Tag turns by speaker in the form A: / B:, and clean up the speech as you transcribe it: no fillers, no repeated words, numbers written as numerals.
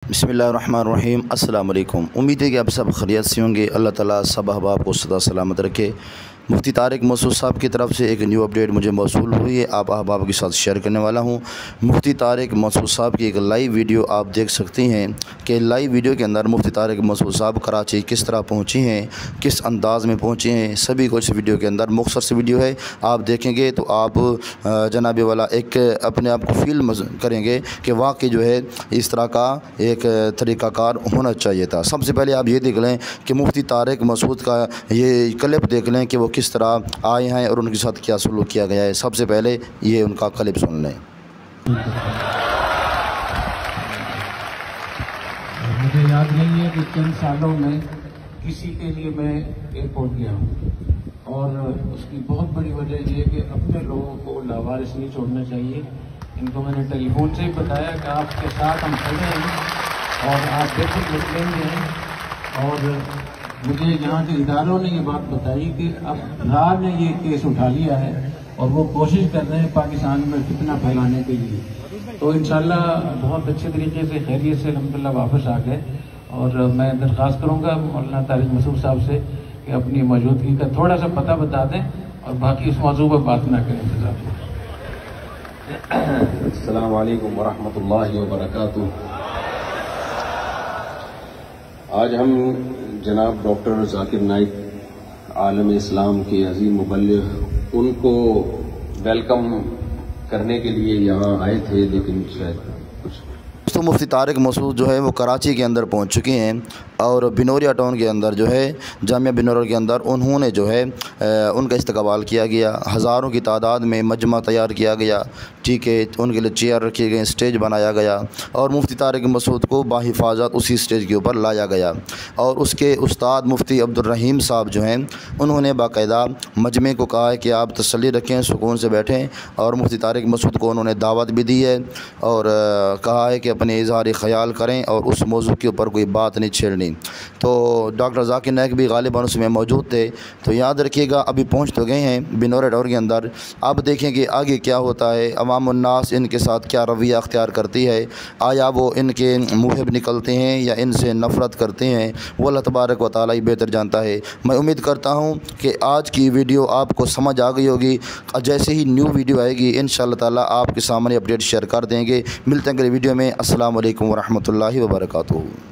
A: बिस्मिल्लाहिर्रहमानिर्रहीम। अस्सलाम वालेकुम। उम्मीद है कि आप सब खैरियत से होंगे। अल्लाह ताला सब अहबाब को सदा सलामत रखे। मुफ्ती तारिक मसूद साहब की तरफ से एक न्यू अपडेट मुझे मौसूल हुई है, आप अहबाब के साथ शेयर करने वाला हूँ। मुफ्ती तारिक मसूद साहब की एक लाइव वीडियो आप देख सकती हैं कि लाइव वीडियो के अंदर मुफ्ती तारिक मसूद साहब कराची किस तरह पहुँची हैं, किस अंदाज़ में पहुँचे हैं, सभी कुछ वीडियो के अंदर मुख्तसर सी वीडियो है। आप देखेंगे तो आप जनाब वाला एक अपने आप को फील करेंगे कि वाकई जो है इस तरह का एक तरीक़ाकार होना चाहिए था। सबसे पहले आप ये देख लें कि मुफ्ती तारिक मसूद का ये क्लिप देख लें कि वो किस तरह आए हैं और उनके साथ क्या सलूक किया गया है। सबसे पहले ये उनका क्लिप सुन लें।
B: मुझे याद नहीं है कि चंद सालों में किसी के लिए मैं एयरपोर्ट गया हूँ, और उसकी बहुत बड़ी वजह ये है कि अपने लोगों को लावारिस नहीं छोड़ना चाहिए। इनको मैंने टेलीफोन से ही बताया कि आपके साथ हम खड़े हैं और आप बेहतर निकलेंगे। और मुझे यहाँ के इदारों ने ये बात बताई कि अब राह ने ये केस उठा लिया है और वो कोशिश कर रहे हैं पाकिस्तान में फितना फैलाने के लिए। तो इंशाल्लाह बहुत अच्छे तरीके से खैरियत से अल्हम्दुलिल्लाह वापस आ गए। और मैं दरख्वास्त करूँगा मौलाना तारिक मसूद साहब से कि अपनी मौजूदगी का थोड़ा सा पता बता दें और बाकी इस मौजू पर बात ना करें।
C: अस्सलामु अलैकुम वरहमतुल्लाहि वबरकातुहू। आज हम जनाब डॉक्टर जाकिर नाइक आलम इस्लाम के अजीम मुबल्लिग उनको वेलकम करने के लिए यहाँ आए थे, लेकिन शायद कुछ
A: तो मुफ्ती तारिक मसूद जो है वो कराची के अंदर पहुंच चुके हैं और बिनोरिया टाउन के अंदर जो है जामिया बिनोरिया के अंदर उन्होंने जो है उनका इस्तकबाल किया गया। हज़ारों की तादाद में मजमा तैयार किया गया, ठीक है, उनके लिए चेयर रखी गई, स्टेज बनाया गया और मुफ्ती तारिक मसूद को बाहिफाजत उसी स्टेज के ऊपर लाया गया। और उसके उस्ताद मुफ्ती अब्दुर्रहीम साहब जो हैं उन्होंने बाकायदा मजमे को कहा है कि आप तसल्ली रखें, सुकून से बैठें। और मुफ्ती तारिक मसूद को उन्होंने दावत भी दी है और कहा है कि अपने इज़हार ख़याल करें और उस मौजू के ऊपर कोई बात नहीं छेड़नी। तो डॉक्टर जाकिर नाइक भी गालिबन उसमें मौजूद थे। तो याद रखिएगा, अभी पहुंच तो गए हैं बिनोरिया टाउन के अंदर। अब देखेंगे आगे क्या होता है, अवाम उन्नास इनके साथ क्या रवैया अख्तियार करती है। आया वो इनके मुहिब निकलते हैं या इनसे नफ़रत करते हैं, वो अल्लाह तबारक व तआला ही बेहतर जानता है। मैं उम्मीद करता हूँ कि आज की वीडियो आपको समझ आ गई होगी। जैसे ही न्यू वीडियो आएगी इंशाअल्लाह ताला आपके सामने अपडेट शेयर कर देंगे। मिलते हैं अगली वीडियो में। अस्सलामु अलैकुम वरहमतुल्लाहि वबरकातुहू।